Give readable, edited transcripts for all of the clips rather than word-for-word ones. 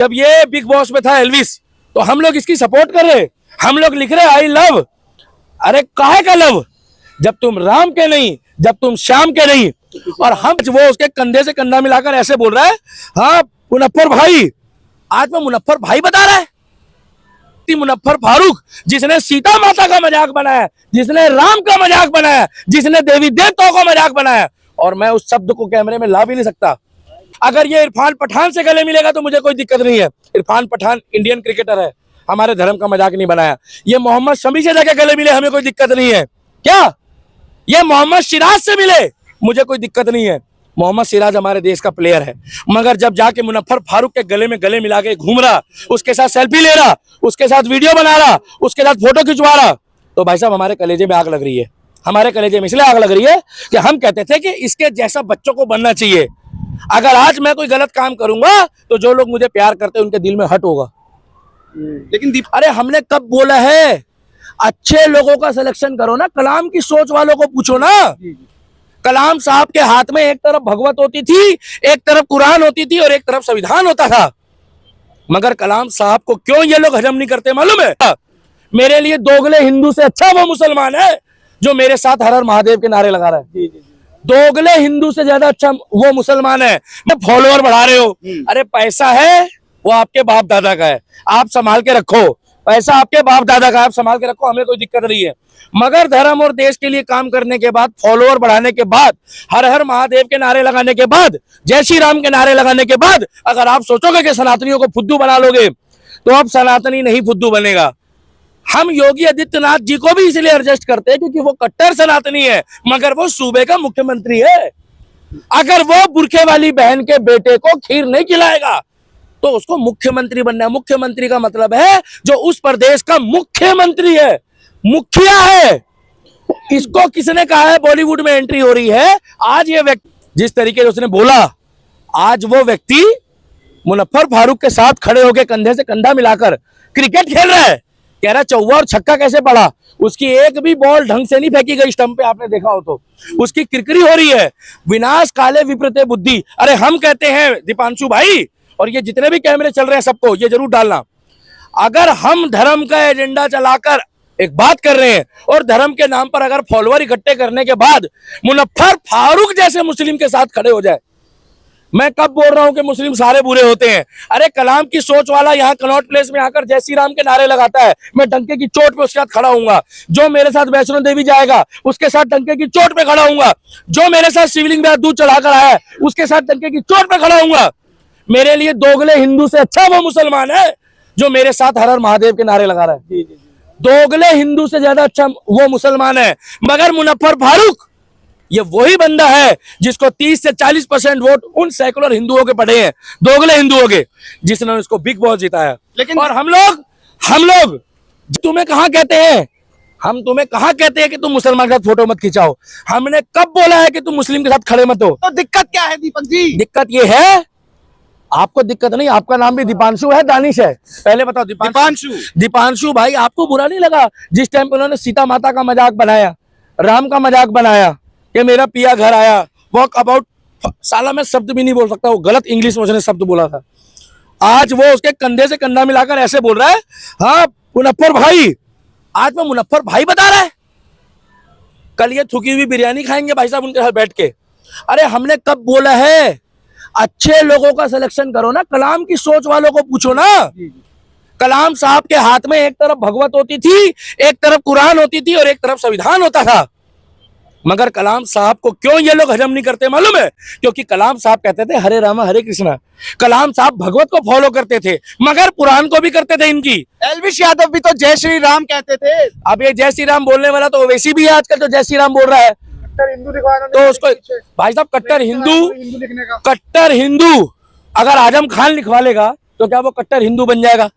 जब ये big boss में था एल्विस, तो हम लोग इसकी सपोर्ट कर रहे, हम लोग लिख रहे आई लव। अरे काहे का लव, जब तुम राम के नहीं, जब तुम श्याम के नहीं, और हम वो उसके कंधे से कंधा मिलाकर ऐसे बोल रहा है, हाँ मुनफ्फर भाई। आज मैं मुनफ्फर भाई बता रहा है, मुनफ्फर फारूक जिसने सीता माता का मजाक बनाया, जिसने राम का मजाक बनाया, जिसने देवी देवताओं का मजाक बनाया, और मैं उस शब्द को कैमरे में ला भी नहीं सकता। अगर ये इरफान पठान से गले मिलेगा तो मुझे कोई दिक्कत नहीं है। इरफान पठान इंडियन क्रिकेटर है, हमारे धर्म का मजाक नहीं बनाया। ये मोहम्मद शमी से जाके गले मिले, हमें कोई दिक्कत नहीं है। क्या ये मोहम्मद सिराज से मिले, मुझे कोई दिक्कत नहीं है। मोहम्मद सिराज हमारे देश का प्लेयर है, मगर जब जाके मुनफ्फर फारूक के गले में गले मिला के घूम रहा, उसके साथ सेल्फी ले रहा, उसके साथ वीडियो बना रहा, उसके साथ फोटो खिंचवा रहा, तो भाई साहब हमारे कलेजे में आग लग रही है। हमारे कलेजे में इसलिए आग लग रही है कि हम कहते थे कि इसके जैसा बच्चों को बनना चाहिए। अगर आज मैं कोई गलत काम करूंगा तो जो लोग मुझे प्यार करते हैं उनके दिल में हट होगा। लेकिन अरे हमने कब बोला है, अच्छे लोगों का सिलेक्शन करो ना। कलाम की सोच वालों को पूछो ना। कलाम साहब के हाथ में एक तरफ भगवत होती थी, एक तरफ कुरान होती थी और एक तरफ संविधान होता था, मगर कलाम साहब को क्यों ये लोग हजम नहीं करते मालूम है? मेरे लिए दोगले हिंदू से अच्छा वो मुसलमान है जो मेरे साथ हर हर महादेव के नारे लगा रहा है। दोगले हिंदू से ज्यादा अच्छा वो मुसलमान है। मैं फॉलोअर बढ़ा रहे हो, अरे पैसा है वो आपके बाप दादा का है, आप संभाल के रखो। पैसा आपके बाप दादा का, आप संभाल के रखो, हमें कोई दिक्कत नहीं है। मगर धर्म और देश के लिए काम करने के बाद, फॉलोअर बढ़ाने के बाद, हर हर महादेव के नारे लगाने के बाद, जय श्री राम के नारे लगाने के बाद अगर आप सोचोगे कि सनातनियों को फुद्दू बना लोगे, तो अब सनातनी नहीं फुद्दू बनेगा। हम योगी आदित्यनाथ जी को भी इसलिए एडजस्ट करते हैं क्योंकि वो कट्टर सनातनी है, मगर वो सूबे का मुख्यमंत्री है। अगर वो बुरखे वाली बहन के बेटे को खीर नहीं खिलाएगा तो उसको मुख्यमंत्री बनना है। मुख्यमंत्री का मतलब है जो उस प्रदेश का मुख्यमंत्री है, मुखिया है। इसको किसने कहा है बॉलीवुड में एंट्री हो रही है? आज ये व्यक्ति जिस तरीके से उसने बोला, आज वो व्यक्ति मुनफ्फर फारूक के साथ खड़े होकर कंधे से कंधा मिलाकर क्रिकेट खेल रहा है। कह रहा चौवा और छक्का कैसे पड़ा, उसकी एक भी बॉल ढंग से नहीं फेंकी गई स्टंप पे, आपने देखा हो तो। उसकी किरकिरी हो रही है, विनाश काले विपरीते बुद्धि। अरे हम कहते हैं दीपांशु भाई, और ये जितने भी कैमरे चल रहे हैं सबको ये जरूर डालना, अगर हम धर्म का एजेंडा चलाकर एक बात कर रहे हैं और धर्म के नाम पर अगर फॉलोअर इकट्ठे करने के बाद मुनफ्फर फारूक जैसे मुस्लिम के साथ खड़े हो जाए, मैं कब बोल रहा हूं कि मुस्लिम सारे बुरे होते हैं? अरे कलाम की सोच वाला यहाँ कनॉट प्लेस में आकर जय श्री राम के नारे लगाता है, मैं डंके की चोट पे उसके साथ खड़ा हूंगा। जो मेरे साथ वैष्णो देवी जाएगा उसके साथ डंके की चोट पे खड़ा हूंगा। जो मेरे साथ शिवलिंग में दूध चढ़ाकर आया है उसके साथ डंके की चोट पे खड़ा हूंगा। मेरे लिए दोगले हिंदू से अच्छा वो मुसलमान है जो मेरे साथ हर हर महादेव के नारे लगा रहा है। दोगले हिंदू से ज्यादा अच्छा वो मुसलमान है। मगर मुनफ्फर फारूक ये वही बंदा है जिसको 30 से 40% वोट उन सेकुलर हिंदुओं के पड़े हैं, दोगले हिंदुओं के, जिसने उसको बिग बॉस जिताया। लेकिन और हम लोग तुम्हें कहां कहते हैं, हम तुम्हें कहां कहते हैं कि तुम मुसलमान के साथ फोटो मत खिंचाओ? हमने कब बोला है कि तुम मुस्लिम के साथ खड़े मत हो? तो दिक्कत क्या है दीपक जी? दिक्कत ये है, आपको दिक्कत नहीं, आपका नाम भी दीपांशु है, दानिश है। पहले बताओ दीपांशु भाई, आपको बुरा नहीं लगा जिस टाइम पे उन्होंने सीता माता का मजाक बनाया, राम का मजाक बनाया कि मेरा पिया घर आया, वॉक अबाउट, साला मैं शब्द भी नहीं बोल सकता, वो गलत इंग्लिश में उसने शब्द बोला था। आज वो उसके कंधे से कंधा मिलाकर ऐसे बोल रहा है, हाँ मुनफ्फर भाई। आज मैं मुनफ्फर भाई बता रहा है, कल ये थुकी हुई बिरयानी खाएंगे भाई साहब उनके साथ बैठ के। अरे हमने कब बोला है, अच्छे लोगों का सिलेक्शन करो ना। कलाम की सोच वालों को पूछो ना। कलाम साहब के हाथ में एक तरफ भगवत होती थी, एक तरफ कुरान होती थी और एक तरफ संविधान होता था, मगर कलाम साहब को क्यों ये लोग हजम नहीं करते मालूम है? क्योंकि कलाम साहब कहते थे हरे रामा हरे कृष्णा। कलाम साहब भगवत को फॉलो करते थे मगर पुराण को भी करते थे। इनकी एल्विश यादव भी तो जय श्री राम कहते थे। अब ये जय श्री राम बोलने वाला तो वैसी भी है आजकल, तो जय श्री राम बोल रहा है हिंदू दिखवाना, तो उसको भाई साहब कट्टर हिंदू अगर आजम खान लिखवा लेगा तो क्या वो कट्टर हिंदू बन जाएगा?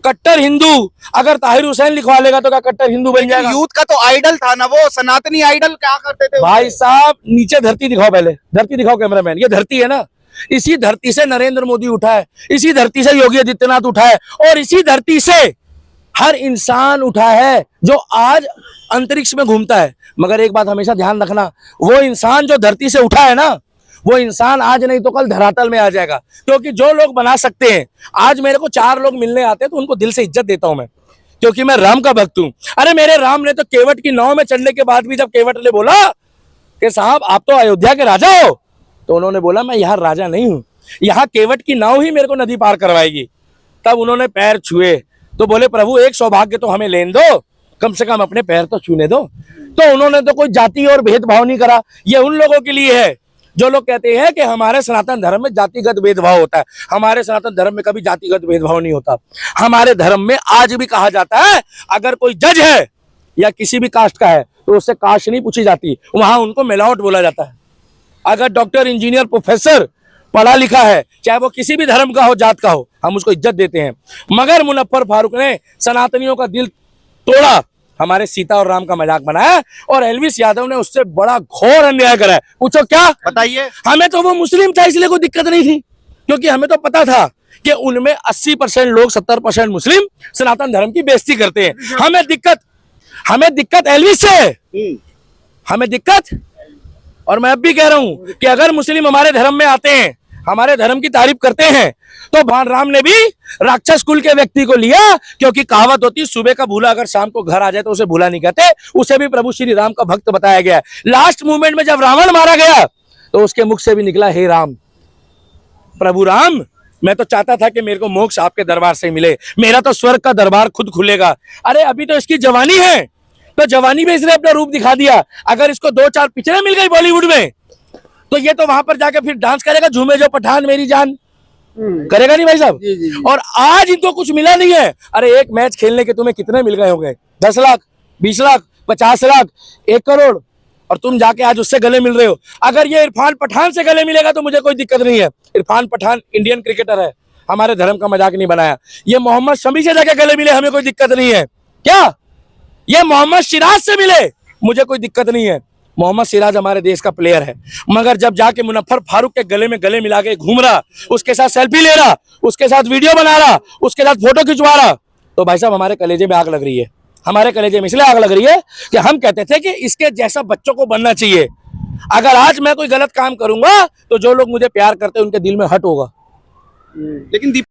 कट्टर हिंदू अगर ताहिर हुसैन लिखवा लेगा तो क्या कट्टर हिंदू बन जाएगा? यूथ का तो आइडल था ना वो, सनातनी आइडल क्या करते थे भाई साहब। नीचे धरती दिखाओ, पहले धरती दिखाओ कैमरामैन, ये धरती है ना, इसी धरती से नरेंद्र मोदी उठा है, इसी धरती से योगी आदित्यनाथ उठा है, और इसी धरती से हर इंसान उठा है जो आज अंतरिक्ष में घूमता है। मगर एक बात हमेशा ध्यान रखना, वो इंसान जो धरती से उठा है ना, वो इंसान आज नहीं तो कल धरातल में आ जाएगा। क्योंकि जो लोग बना सकते हैं, आज मेरे को 4 लोग मिलने आते हैं तो उनको दिल से इज्जत देता हूं मैं, क्योंकि मैं राम का भक्त हूं। अरे मेरे राम ने तो केवट की नाव में चढ़ने के बाद भी जब केवट ने बोला कि साहब आप तो अयोध्या के राजा हो, तो उन्होंने बोला मैं यहाँ राजा नहीं हूं, यहाँ केवट की नाव ही मेरे को नदी पार करवाएगी। तब उन्होंने पैर छुए तो बोले प्रभु एक सौभाग्य तो हमें लेने दो, कम से कम अपने पैर तो छूने दो। तो उन्होंने तो कोई जाति और भेदभाव नहीं करा। ये उन लोगों के लिए है जो लोग कहते हैं कि हमारे सनातन धर्म में जातिगत भेदभाव होता है। हमारे सनातन धर्म में कभी जातिगत भेदभाव नहीं होता। हमारे धर्म में आज भी कहा जाता है अगर कोई जज है या किसी भी कास्ट का है तो उससे कास्ट नहीं पूछी जाती, वहां उनको मिलावट बोला जाता है। अगर डॉक्टर, इंजीनियर, प्रोफेसर पढ़ा लिखा है, चाहे वो किसी भी धर्म का हो, जात का हो, हम उसको इज्जत देते हैं। मगर मुजफ्फर फारूक ने सनातनियों का दिल तोड़ा, हमारे सीता और राम का मजाक बनाया, और एल्विस यादव ने उससे बड़ा घोर अन्याय करा है। पूछो क्या? बताइए। हमें तो वो मुस्लिम था इसलिए कोई दिक्कत नहीं थी, क्योंकि हमें तो पता था कि उनमें 80% लोग, 70% मुस्लिम सनातन धर्म की बेइज्जती करते हैं। हमें दिक्कत एल्विस से, हमें दिक्कत। और मैं अब भी कह रहा हूं कि अगर मुस्लिम हमारे धर्म में आते हैं, हमारे धर्म की तारीफ करते हैं, तो भगवान राम ने भी राक्षस कुल के व्यक्ति को लिया, क्योंकि कहावत होती है सुबह का भूला अगर शाम को घर आ जाए तो उसे भूला नहीं कहते। उसे भी प्रभु श्री राम का भक्त बताया गया है। लास्ट मूवमेंट में जब रावण मारा गया तो उसके मुख से भी निकला हे राम, प्रभु राम मैं तो चाहता था कि मेरे को मोक्ष आपके दरबार से मिले, मेरा तो स्वर्ग का दरबार खुद खुलेगा। अरे अभी तो इसकी जवानी है, तो जवानी में इसने अपना रूप दिखा दिया। अगर इसको 2-4 पिक्चरें मिल गई बॉलीवुड में तो ये तो वहां पर जाके फिर डांस करेगा, झूमे जो पठान मेरी जान, करेगा नहीं भाई साहब? और आज इनको कुछ मिला नहीं है। अरे एक मैच खेलने के तुम्हें कितने मिल गए होंगे? 10 लाख, 20 लाख, 50 लाख, 1 करोड़, और तुम जाके आज उससे गले मिल रहे हो। अगर ये इरफान पठान से गले मिलेगा तो मुझे कोई दिक्कत नहीं है। इरफान पठान इंडियन क्रिकेटर है, हमारे धर्म का मजाक नहीं बनाया। ये मोहम्मद शमी से जाके गले मिले, हमें कोई दिक्कत नहीं है। क्या ये मोहम्मद सिराज से मिले, मुझे कोई दिक्कत नहीं है। मोहम्मद सिराज हमारे देश का प्लेयर है, मगर जब जाके मुजफ्फर फारूक के गले में गले मिला के घूम रहा, उसके साथ सेल्फी ले रहा, उसके साथ वीडियो बना रहा, उसके साथ फोटो खिंचवा रहा, तो भाई साहब हमारे कलेजे में आग लग रही है। हमारे कलेजे में इसलिए आग लग रही है कि हम कहते थे कि इसके जैसा बच्चों को बनना चाहिए। अगर आज मैं कोई गलत काम करूंगा तो जो लोग मुझे प्यार करते हैं उनके दिल में हट होगा। लेकिन